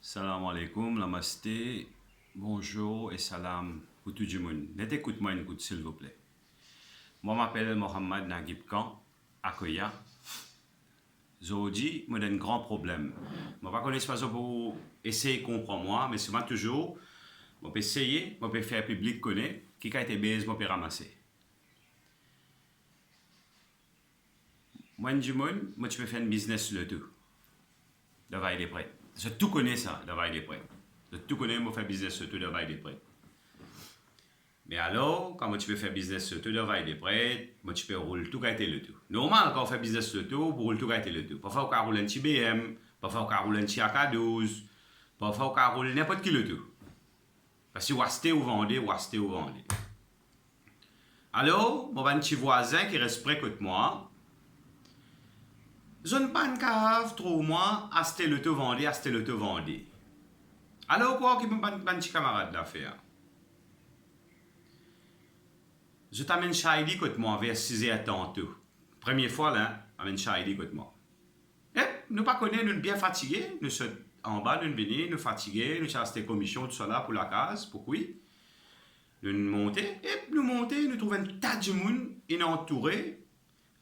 Salam alaikum, namaste, bonjour et salam pour tout le monde. Écoute-moi une écoute, s'il vous plaît. Moi, je m'appelle Mohamed Naguib Khan, Akoya. Aujourd'hui, j'ai un grand problème. Je ne vais pas connaître pas pour essayer de comprendre moi, mais souvent toujours, je peux essayer, je peux faire public connaître qui a été baisé, je peux ramasser. Moi, du monde, moi, tu peux faire un business sur le tout. D'avoir des prêts. Je tout connais ça, d'avoir des prêts. Je tout connais, moi, faire business sur tout, d'avoir des prêts. Mais alors, quand tu peux faire business sur tout, d'avoir des prêts, moi, tu peux rouler tout, gâter le tout. Normal, quand on fait business sur tout, pour rouler tout, gâter le tout. Parfois, on peut rouler un petit BM, parfois, on peut rouler un petit AK-12, parfois, on peut rouler n'importe qui le tout. Parce que vous achetez ou vendez, vous achetez ou vendez. Alors, moi, un petit voisin qui reste près de moi, je ne pas une cave, trop moi, acheter le tout, vendre, acheter le tout, vendre. Alors, quoi, qui me pas un petit camarade d'affaires? Je t'amène Shaidi côté moi vers 6h tantôt. Première fois là, amène Shaidi côté moi. Et nous pas connaissons, nous bien fatigués, nous sommes en bas, nous venons, nous fatigués, nous avons des commissions, tout ça là pour la case, pour oui. Nous montons, et nous trouvons un tas de monde, il est entouré,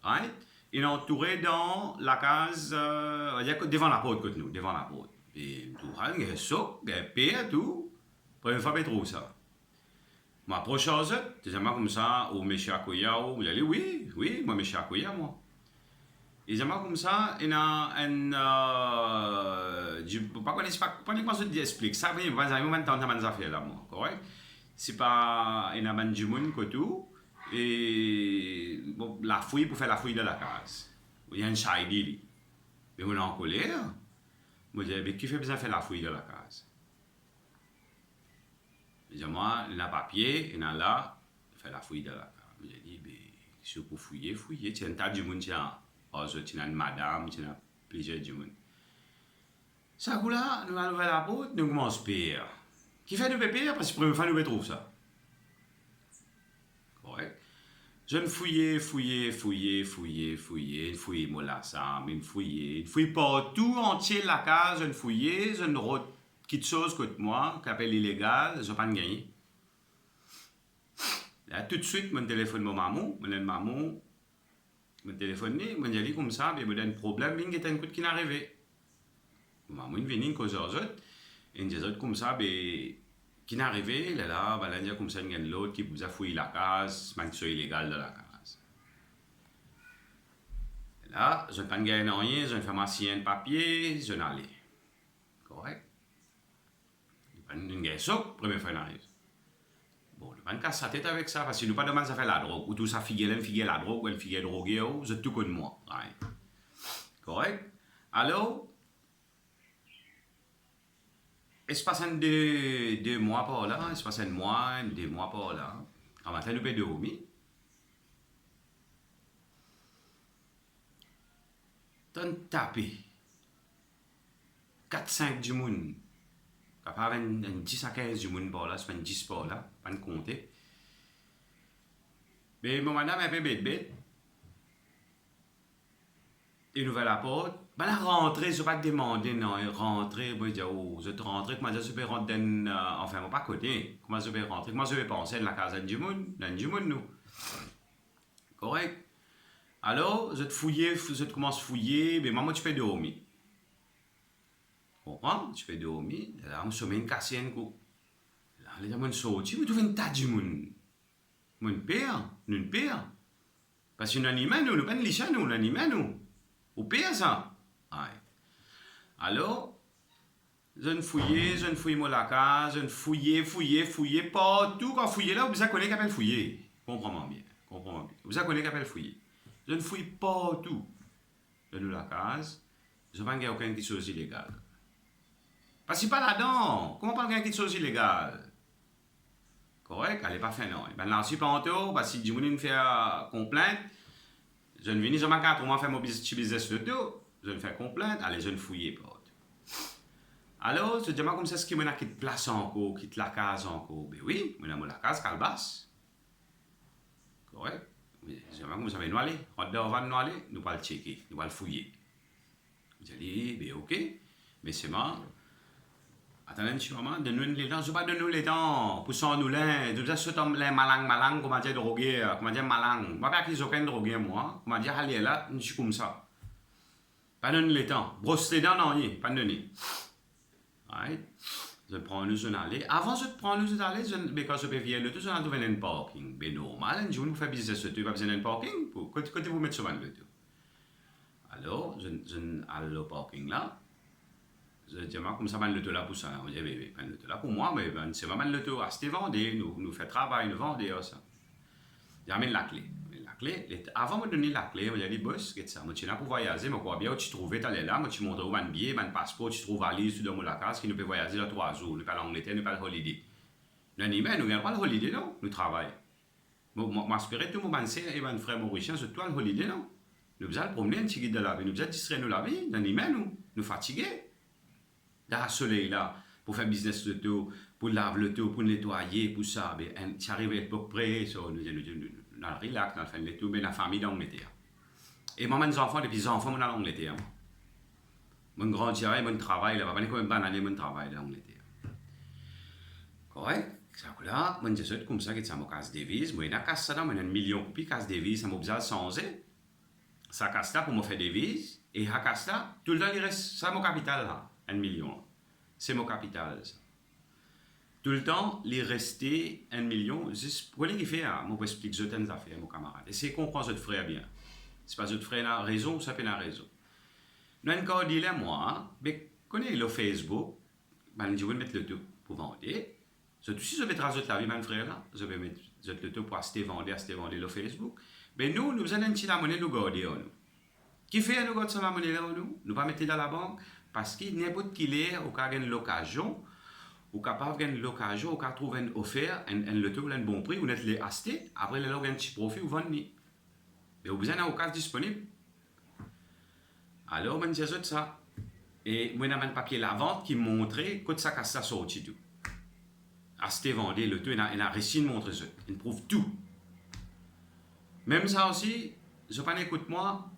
right? Il est entouré dans la case, devant la porte côté nous, devant la porte. Et tout, il y a un soc, il y a un père, tout. Première fois, je trouve ça. Je m'approche à eux, deuxièmement comme ça, ou M. Akoya, ou je dis oui, moi, M. Akoya, moi. Et deuxièmement comme ça, il y a un. Je ne sais pas comment je explique ça, mais je vais vous entendre dans mes affaires là, moi, correct? C'est pas. Il y a un du monde que tout, et bon, la fouille pour faire la fouille de la case. Il y a un Shaidi, mais on est en colère. Je dis, mais qui fait besoin de faire la fouille de la case? Moi, il y a un papier, il y a là, il fait la fouille de la case. J'ai dit, si vous fouiller, tu as un tas de monde, tu as une madame, tu as plusieurs de monde. Ça, là, nous allons ouvrir la porte, nous commençons à payer. Qui fait nous payer? Parce que la première fois, nous trouvons ça. Correct? Je ne fouillais, moi là, ça, mais fouille partout entier la case, je ne fouillais, je ne rote quelque chose que moi, qui appelle illégal, je n'ai pas gagné. Là, tout de suite, mon téléphone, mon téléphone, mon dit comme ça, mais il y a un problème, il y a un coup qui est arrivé. Mon maman, il vient, cause aux autres, et il dit comme ça, qui est arrivé, là, il y a comme ça, il y a l'autre qui vous a fouillé la case, c'est illégal de la case. Et là, je ne pas gagner rien, je ne fais ma sienne papier, je n'allais. Correct? Je ne gagne ça, première fois, il arrive. Bon, le man casse sa tête avec ça, parce que nous pas demandé à faire la drogue, ou tout ça figure la drogue, ou elle figure droguée, ou je tout connais moi. Right. Correct? Alors, il se passe deux mois par là, il se passe un mois, 2 mois par là. En matin, nous pouvons dormir. T'en tapé 4-5 du monde. Capable un 10 à 15 du monde par là, c'est pas un 10 par là, pas de compter. Mais mon madame est un peu bête. Il ouvre la porte. Ben la rentrée, je ne vais pas te demander, non, rentrer, moi je dis, oh, je te rentrer, comment je peux rentrer enfin, moi pas côté, comment je peux rentrer, comment je vais penser dans la case du monde, nous. Correct? Alors, je te commence à fouiller, mais maman, tu peux dormir. Comprends? Tu peux dormir, là, on se met une casse un coup. Là, les gens sortent, mais tu fais une tas de monde. Mon père, nous père. Parce que nous animons, nous, pas de licha, nous animons, nous. Ou père ça? Aïe. Alors, je ne fouillais moi la case, je ne fouillais, partout. Quand fouiller là, vous avez connu qu'appelle fouiller. Comprends-moi bien. Vous avez connu qu'appelle fouiller. Je ne fouille partout. Je loue la case, je ne vais pas aucune chose illégale. Parce que pas là-dedans. Comment pas quelque chose illégal? Correct? Elle n'est pas fait non. Ben là, si tantôt, parce que si je me fais complainte, je ne viens jamais qu'à faire mon business de tout. Je ne fais complainte, allez, je ne fouille pas. Alors, je dis comme ça, ce qui m'a quitte place encore, quitte la case encore. Ben oui, moi la case calbasse. Correct? Mais je dis comme ça, nous aller, on va nous aller, nous pas le checker, nous pas le fouiller. Je dis, ben ok, mais c'est moi. Attendez, je maman, donne-nous les temps, je pas donne-nous les temps, poussons nous là, nous ça cet homme là malang, comment dire drogué, comment dire malang. Moi pas qu'ils aucun drogué moi, comment dire allez là, je suis comme ça. Pas donner les temps, brosse les dents non, pas donner. Right? Je prends nous un aller. Avant je prends nous un aller, parce que je viens le tout, je vais venir un parking. Ben normal, je vous fais business tu vas besoin d'un parking pour quand vous mettez sur le tout. Alors, je aller au parking là. Je dis, comme ça, le tout là pour ça. On dit, le tout là pour moi, mais c'est vraiment le tout. C'était vendé, nous fait travail, nous vendons ça. J'amène la clé. La clé, avant de me donner la clé, on a dit, boss, qu'est-ce que ça? Moi, tu n'as pas voyager, mais quoi bien, tu trouvais, tu allais là, moi, tu montres où un billet, un passeport, tu trouves valise, tu donnes la case, qui nous peut voyager dans 3 jours. Nous pas l'Angleterre, nous pas le holiday. Nous n'avons pas le holiday, non? Nous travaillons. Moi, j'espère tout mon frère et mon frère Mauricien, c'est toi le holiday, non? Nous allons promener un petit guide de la vie, nous allons distraire nous la vie, nous n'avons nous fatigués. Dans le soleil là, pour faire business de tout, pour laver le tout, pour nettoyer, pour ça, tu arrives à peu près, nous allons relax, nous allons faire le tout, mais la famille d'Angleterre. Et moi, mes enfants, depuis les enfants, je suis en Angleterre. Mon grand dirait, mon travail, là, je ne vais pas aller mon travail en Angleterre. Correct? Ça là, je dis comme ça, que ça me casse des vis, moi, je casse ça, je un million de copies, casse des vis, ça m'a besoin de changer. Ça casse ça pour me faire des vis, et ça casse ça, tout le temps, il reste, ça mon capital là. 1 million. C'est mon capital, ça. Tout le temps, il restait 1 million. Pour ce qu'il fait, moi, je explique certaines affaires, mon camarade. Et c'est comprendre votre frère bien. C'est pas votre frère a raison, ça fait la raison. Nous, encore dit là, moi, mais connais le Facebook, je vais mettre le tout pour vendre. Si je vais mettre la vie, mon frère là, je vais mettre le tout pour acheter, vendre le Facebook. Mais nous avons un petit la monnaie, nous gardons. Qui fait nous garder la monnaie là, nous? Nous pas mettre dans la banque. Parce que n'importe qui l'est, ou quand une l'occasion, ou capable d'une l'occasion, ou quand trouve une offre, le tout un bon prix, ou net les acheter, après le un petit profit ou vendre. Mais vous besoin d'un occasion disponible. Alors, on dit ça. Et moi, j'ai un papier la vente qui montrait que ça casse ça sorti tout. Acheter, vendre le tout, il a réussi de montrer ça. Il prouve tout. Même ça aussi, je pas écoute moi.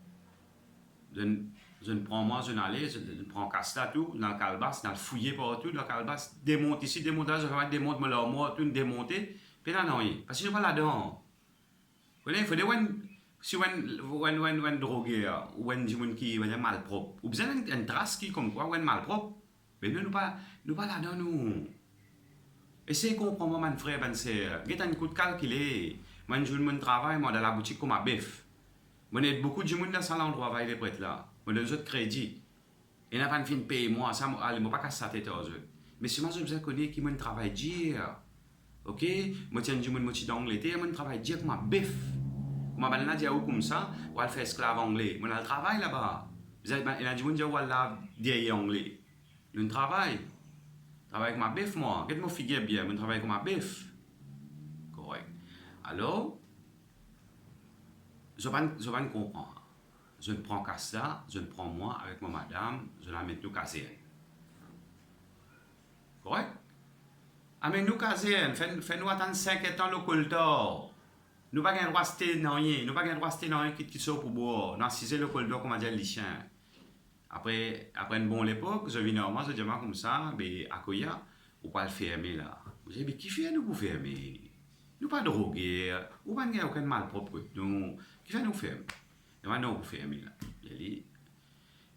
Je ne prends moi, je n'allais, je prends casta tout, dans le calebasse, dans le fouiller partout, dans le calebasse, démonte ici, démonte là, je vais démonter moi, tout démonter, puis là, non, parce que je ne suis pas là-dedans. Vous voyez, il faut des si on drogué, ou un gens qui est malpropre, ou bien une trace qui, comme quoi, ou un malpropre, mais nous, nous pas là-dedans, nous. Essayez de comprendre, mon frère, mon sœur, il y a un coup de calculé. Moi, je mon travail, moi, dans la boutique comme à bœuf. Moi, il y a beaucoup de gens dans ce endroit, va les prêter là. Moi, je donne crédit. Et n'a pas de fin de payer moi, ça, je ne pas casser la tête aux autres. Mais si moi, je vous connais qui mon travail dire, ok? Moi, tiens, je me suis dans l'Angleterre, mon travail dire comme à bœuf. Moi, je vais dire comme ça, ou à faire esclave anglais. Moi, je travaille là-bas. Il y a des gens qui disent, dire anglais. Je travaille. Je travaille avec ma bœuf, moi. Qu'est-ce que je figure bien? Je travaille avec ma bœuf. Correct. Alors, je ne comprends pas. Je ne prends qu'à ça, je ne prends moi avec ma madame, je la mets nous caser. Correct? Amène-nous caser, fais-nous attendre 5 ans le coltor. Nous n'avons pas le droit de rester dans rien, nous n'avons pas le droit de rester dans rien qui sort pour boire. Nous avons le coltor, comme on dit, les chiens. Après une bonne époque, je viens normalement, je dis comme ça, mais à Koya, on va le fermer là. Je dis, mais qui fait nous pour fermer? Nous pas droguer, ou pas aucun mal propre. Nous, qui fait nous fermer? Et maintenant, vous fermez là. Il dit,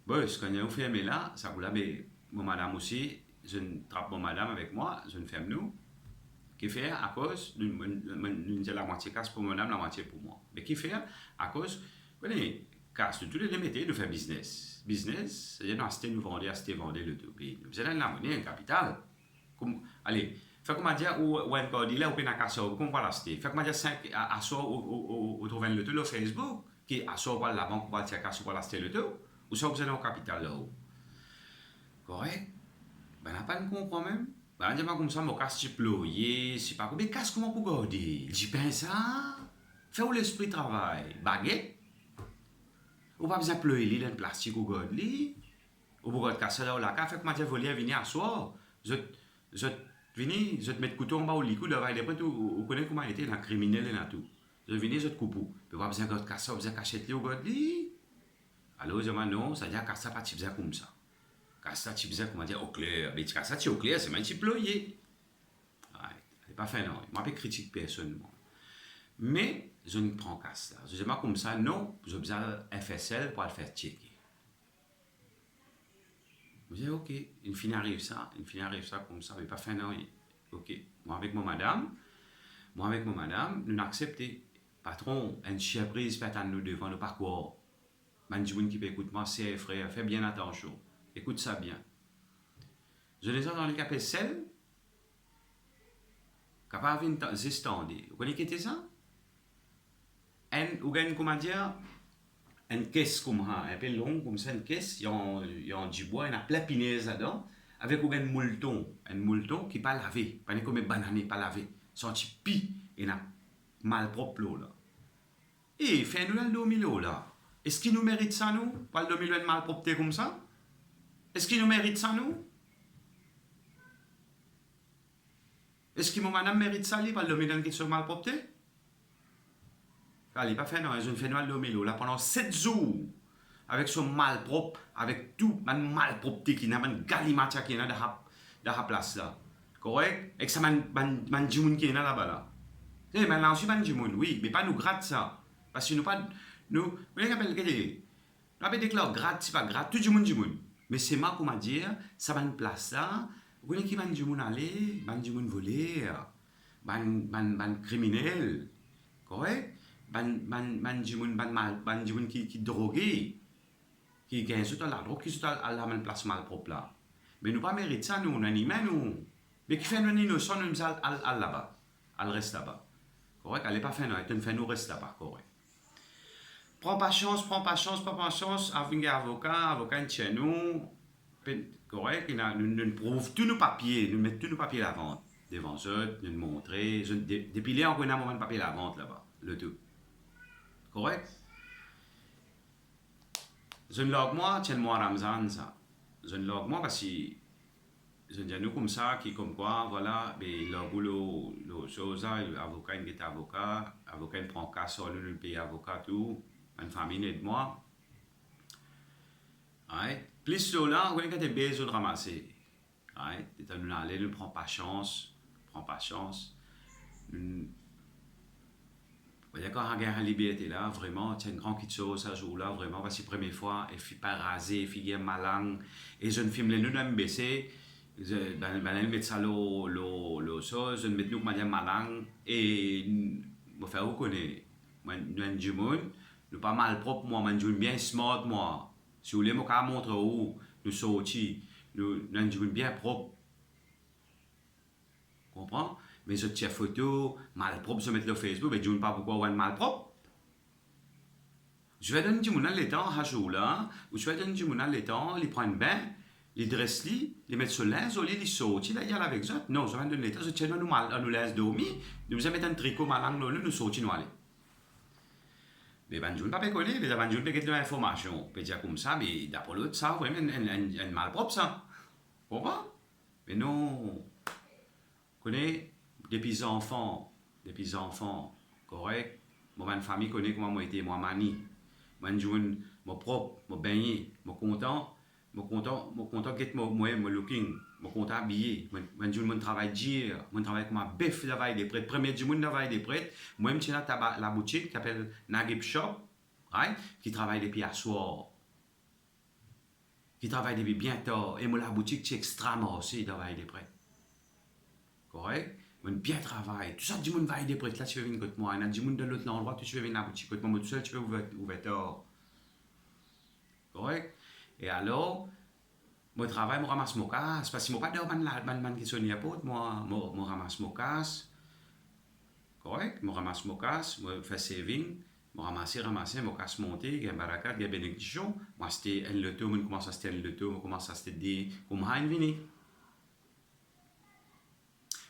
bon, quand vous fermez là, ça vous l'avez, mon madame aussi, je trappe mon madame avec moi, je ne ferme nous. Qui fait à cause, nous la moitié casse pour madame, la moitié pour moi. Mais qui fait à cause, vous voyez, casse tous les métiers de faire business. Business, c'est-à-dire nous acheter, nous vendre, le tout. Vous avez la monnaie, un capital. Allez, fait comment dire, ou encore dit là, ou bien à casse, comment va l'acheter. Fait comment dire, 5 à soi, ou trouver le tout, le Facebook. Qui a soit la banque pour acheter pour l'acheter le tout, ou soit vous avez un capital là-haut. Correct? Ben, n'a pas de comprendre même. Ben, on dit pas comme ça, mon casse déployé, c'est pas comme, mais casse comment pour garder? J'y pense ça. Fait où l'esprit travaille? Baguette? Ou pas besoin de ployer dans le plastique ou garde li? Ou pour garder casser là ou la café, fait comment dire, voler venir à soi. Je te mets couteau en bas au lit, coup, devant les prêts, ou connaît comment il était, dans criminel et dans tout. Je viens, je te coupe. Mais pas besoin de casser, besoin de cacher les au god li. Alors, je dis, non, ça dit à casser pas besoin comme ça. Cassa, tu disais, comment dire, au clair. Mais cassa, tu au clair, c'est même tu ployé. C'est pas fait, non. Moi, je ne critique personne. Moi. Mais, je ne prends qu'à ça. Je ne dis pas comme ça, non, je besoin FSL pour le faire checker. Je dis, ok, une fille arrive ça comme ça, mais pas fait, non. Ok, moi avec mon madame, nous acceptons. Patron, une surprise fait à nous devant le parcours. Manjoun qui peut écouter moi, c'est frère, fais bien attention. Écoute ça bien. Je les ai dans le capacelle, capable d'exister. Vous connaissez ça? Ou bien, comment dire, une caisse comme ça, un peu longue comme ça, une caisse, il y a du bois, il y a plein de pinaises dedans, avec un moulton qui n'est pas lavé, pas comme un banane, pas lavé. Son petit pi, il y a mal propre là. Et fait-nous là le 2000 là. Est-ce qu'il nous mérite ça, nous? Pas le 2000 mal propre comme ça? Est-ce qu'il nous mérite ça, nous? Est-ce que mon madame mérite ça, pas le 2000 qui soit mal propre? Allez, pas fait, non, je ne fais pas le 2000 là pendant 7 jours. Avec son mal propre, avec tout, man mal propre qui n'a pas de galimatière qui est dans la place là. Correct? Et que ça man djimoun qui est là-bas là. Eh, mais là, je suis pas djimoun, oui, mais pas nous gratte ça. Parce que nous pas, nous, vous voyez qu'appelle que nous avons déclaré gratte, c'est pas gratte, tout djimoun. Mais c'est moi qui m'a dit, ça va une place là, vous voyez qui man djimoun aller, man djimoun voler, man criminel. Correct? Man djimoun qui drogué. Qui gagne tout la drogue, qui à la même place mal propre là. Mais nous pas mérite ça, nous, on anime, nous. Mais qui fait nous innocents, nous à là-bas. À le reste là-bas. Correct? Elle n'est pas fait, non, elle fait nous reste là-bas, correct. Prends pas chance, avec un avocat chez nous. Correct? Nous prouve tous nos papiers, nous mettons tous nos papiers à la vente. Devant eux, nous montrer. Depuis là, on a un moment de papier à la vente là-bas. Le tout. Correct? Je ne log moi, tiens-moi Ramzan ça. Je ne log moi parce que je dis nous comme ça, qui comme quoi, voilà, mais le chose, l'avocat, il est avocat, il prend cas sur le pays avocat, tout, une famille aide moi. Plus là, on a des besoins de ramasser. Nous allons, ne prend pas chance. Quand on a la liberté là, vraiment, c'est une grande chose à jour là, vraiment, parce que la première fois, elle fait pas raser, elle fait malang, et je ne filme les nous d'un baissé, je mets ça le chose, je mets nous comme malang, et je fais reconnaître, moi, nous du monde, nous pas mal propre, moi, nous bien smart, moi, si vous voulez, moi, montrer où nous sortis, nous du monde bien propre, comprends? Mais je tiens photo, mal propre, je mets le Facebook, mais je ne sais pas pourquoi on est mal propre. Je vais donner du monde le temps, à jour là, ou je vais donner du monde le temps, les prendre bain, les dresser, les mettre sur l'aise, ou les sortir, là, il y a avec ça. Non, je vais donner le temps, je tiens nous laisse dormir, nous mettre un tricot mal nous sortir, nous aller. Mais ben, je ne peux pas connaître, mais ben, je ne peux pas l'information. On peut dire comme ça, mais d'après l'autre, ça, vraiment, un mal propre, ça. Comprends? Mais non, connais. Des petits-enfants, correct. Moi, ma famille connaît comment moi été, moi, mani. Moi, je mon propre, mon baigné, mon content, que moi, looking, mon content habillé. Moi, je mon travail dire, mon travail comme un bœuf travail des prêtres. Premier du monde travail des prêtres. Moi, je suis la boutique qui s'appelle Nagib Shop, right? Qui travaille depuis à soir. Qui travaille depuis bientôt. Et moi, la boutique, c'est extrêmement aussi, travail des prêtres. Correct? On bien travaille. Tout ça, du monde va aider prêtre là, tu veux venir côté moi. Il y a du monde de l'autre endroit, tu veux venir à la boutique côté moi, tout seul, tu veux ouvrir tort. Correct? Et alors, moi, travail, moi, ramasse mon casse. Parce que moi, pas de man qui sonne à pote, moi, ramasse mon casse. Correct? Moi, ramasse mon casse, moi, fais saving. Moi, ramasser, mon casse monter, il y a un barakat, il y a bénédiction. Moi, c'était un loto, moi, commence à c'était un loto, moi, commence à c'était des, comme un vini.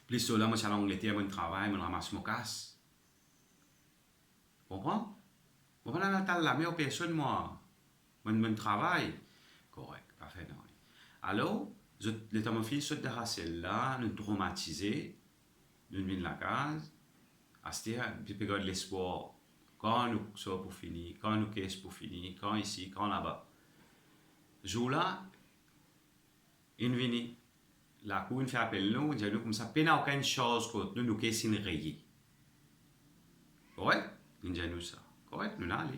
Plus là, moi, je suis à l'Angleterre, je travaille, je ramasse mon casse. Comprends? Moi, pendant Natal, la meilleure personne, moi, je travaille. Correct, parfait. Alors, les temps, mon fils saute de Racel là, nous traumatisés, nous venons de la case, à ce temps, puis regarde l'espoir. Quand nous sommes pour finir, quand nous caisse pour finir, quand ici, quand là-bas. Jour là, in vini. La cour, fait appel nous, dit nous comme ça, peine aucune chose contre nous, nous qui sommes rayés. Correct? Il dit nous ça. Correct? Nous n'allons.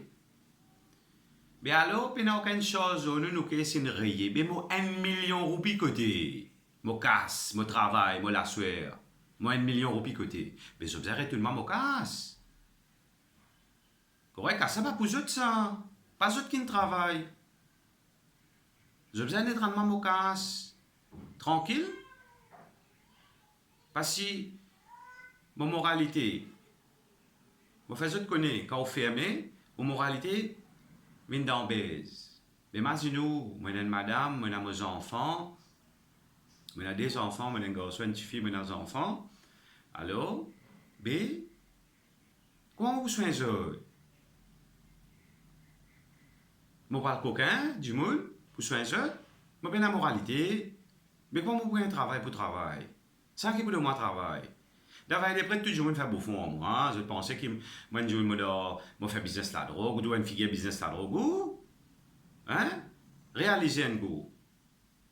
Mais alors, peine aucune chose, nous qui sommes rayés. Mais moi, 1 million roupies côté. Moi casse, moi travail, moi la sueur. Moi 1 million roupies côté. Mais je vous tout le monde, moi casse. Correct? Ça va pour eux ça. Pas eux qui ne travaillent. Je vous d'être en moi casse. Tranquille, parce que mon moralité, je fais autre connaître quand on fermé, mon moralité vient d'en baise. Mais imaginez-vous, moi j'ai une madame, moi j'ai mes enfants, moi j'ai des enfants, moi j'ai un garçon, une fille, moi j'ai des enfants. Alors, B, comment vous soignez ça? Moi parle coquin, du monde, vous soignez ça? Moi bien la moralité. Mais comment vous pouvez travailler pour travail? Ça qui pour moi travail. D'ailleurs, des prêts, tout le monde fait beau fond en moi. Je pensais que moi, je fais business la drogue, ou dois une figure business la drogue. Hein? Réaliser un goût.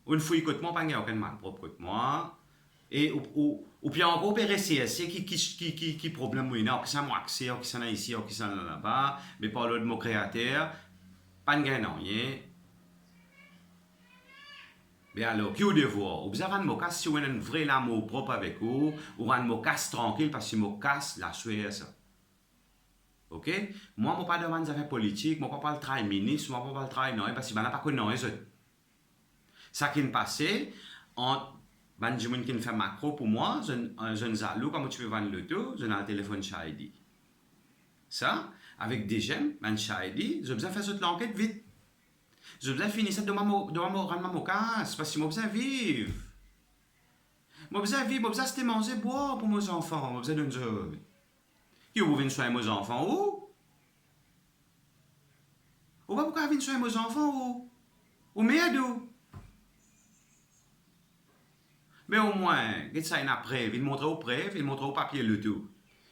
Une fouille côté moi, pas aucun mal propre côté moi. Et ou bien encore, c'est qui problème, oui, non, qui ça m'a accès, qui ça ici, qui ça là-bas, mais par l'autre mot créateur, pas de gain, rien. Mais alors, qui vous devoir? Vous avez un casse si vous avez un vrai amour propre avec vous, ou un casse tranquille parce que vous casse la sueur ça. Ok? Moi, je ne parle pas de affaires politiques, moi, je ne parle pas de travail ministre, moi, je ne parle pas de travail non, parce que je ne parle pas de non, ça qui est passé, entre les gens qui fait macro pour moi, je ne sais pas, comme tu peux vendre le tout, je n'ai un téléphone Shahidi. Ça, avec des gemmes, un Shahidi, je besoin faire cette enquête vite. Je besoin finir ça de mon casse, parce que je besoin vivre. Je besoin vivre, je besoin c'était manger, boire pour mes enfants, je besoin d'une chose. Qui vous venez soigner mes enfants où? Ou pas pourquoi venir soigner mes enfants où? Ou m'aide où? Mais au moins, il ça une preuve, il montre au preuve, il montre au papier le tout.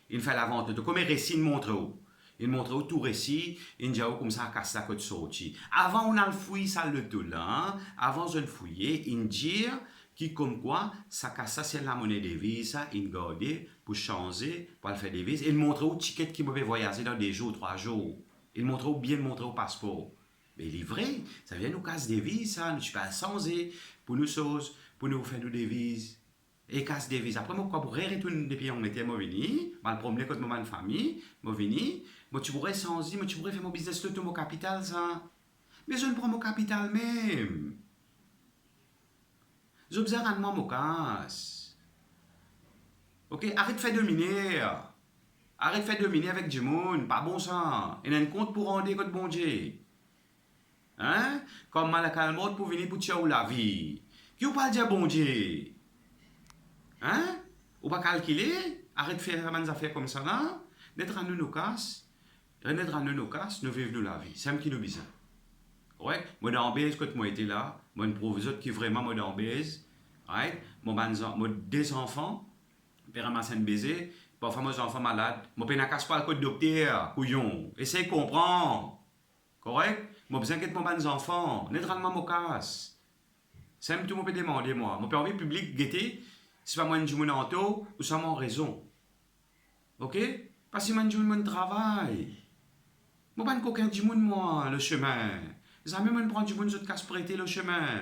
Il fait la vente de tout, comme un récit, il montre où. Il montre où tout récit, il dit comme ça, casse la côte sortie. Avant, on a le fouillé, ça le tout là. Hein? Avant, je le fouillais, il dit qui comme quoi, ça casse ça, c'est la monnaie des vises, ça, il garde pour changer, pour faire des vises. Il montre où ticket qui pouvait voyager dans des jours, 3 jours. Il montre où bien montrer au passeport. Mais il est vrai, ça vient nous casser des vises, ça, nous ne pas changer pour nous choses, pour nous faire des vises. Et casse des vises. Après, moi, quand vous retournez des pays, on était, moi, venu, je me promener comme ma famille, moi, venu, moi, tu pourrais changer, moi, tu pourrais faire mon business, le tout, mon capital, ça. Mais je ne prends mon capital même. J'observe rendement mon casse. Ok, arrête de faire dominer. Arrête de faire dominer avec du monde, pas bon ça. Il y a un compte pour rendre contre bon Dieu. Hein? Comme Malacalmode pour venir pour tuer la vie. Qui vous parle de bon Dieu? Hein? Ou pas calculer? Arrête de faire des affaires comme ça là. D'être à nous nos casses. D'être à nous nos casses, nous vivons la vie. C'est un qui nous besoin. Ouais, moi dans base quand moi était là, moi une professeur qui vraiment moi dans base, right? Moi deux enfants, père ramasse un baiser, parfois mes enfants malades, moi peine à casse pas le code docteur, couillon, essaye de comprendre. Correct? Moi besoin que mes enfants, naturellement moi casse. C'est un tout moi peut demander moi, moi peut envie public guetter, c'est pas moi une journée en taux ou ça mon raison. OK? Parce que moi une journée mon travail. Moi pas aucun du monde moi le chemin. Ça même prendre du monde qui casse prêter le chemin.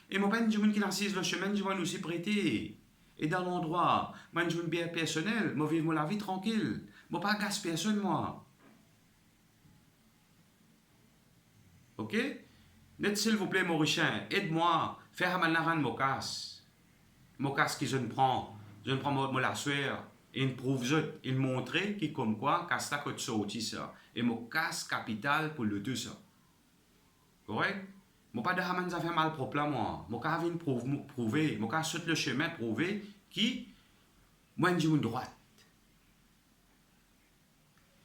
Et moi pas du monde qui n'assise le chemin, du monde aussi prêter. Et dans l'endroit, moi je bien personnel, moi vivre la vie tranquille. Moi pas gasse personne moi. OK? Net s'il vous plaît Mauricien, aide-moi, faire un naran mon casse. Mon casse que je ne prends moi la sueur. Et il prouve il montrer qui comme quoi casse la côte sorti ça. Et mon casse capital pour le tout ça. Correct? Moi pas de haman ça fait mal propre là moi. Moi ka vinn prouver, moi ka saute le chemin prouver qui moi une droite.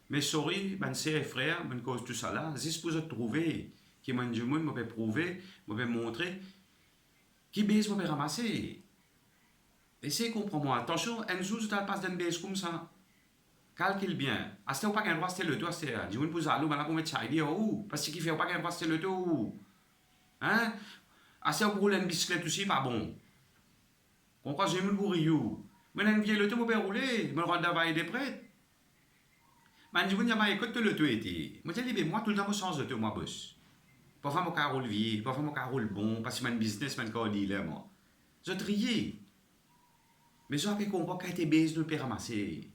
Mais sorry, ben c'est frère, ben cause tout ça là, juste pour te trouver qui moi du monde moi peut prouver, moi peut montrer qui baisse moi peut ramasser. Essayez de comprendre moi. Attention, un jour tu passe d'un baisse comme ça. Calcule bien. Est-ce que pas qu'un droit c'est le tout, c'est du monde pour aller là pour mettre ça ou parce qu'il fait pas qu'un droit c'est le tout. Hein? Assez pour rouler une bicyclette aussi, pas bon. On croit que j'ai mis pour Rio. Mais une vieille auto, je peux rouler. Je me rends d'availler des prêtres. Mais je dis, vous écoute l'auto été. Moi, je dis, moi, tout le temps, je change d'auto, moi, boss. Parfois, mon carreau le vieux, parfois, mon carreau le bon, parce que mon business, mon carreau dit là, moi. Je trié. Mais je ne comprends pas qu'à été baisé, nous, peut ramasser.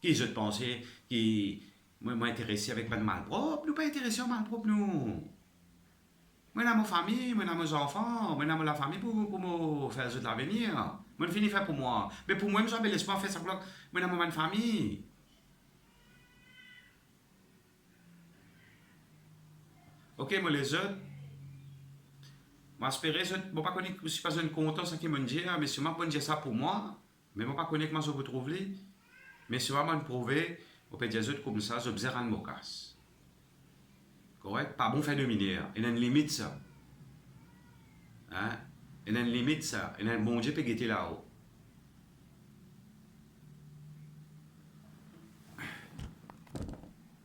Qui je pensais, qui m'intéressé avec pas de malpropre, nous pas intéressé au malpropre, nous. Moi, dans ma famille, moi, dans mes enfants, moi, dans la famille pour me faire de l'avenir. Moi, je finis faire pour moi. Mais pour moi, je me laisse pas faire ça pour moi, dans ma famille. Ok, moi, les autres, moi, j'espérais, je ne pas connaître, je suis pas un content, ce qu'ils me disent, mais si je dire ça pour moi, mais je ne pas connaître comment je vous trouve. Mais si je prouver, on peut dire comme ça, je besoin de me casse. Correct? Pas bon faire dominer. Il y a une limite, ça. Hein? Il y a une limite, ça. Il y a un bon Dieu qui est là-haut.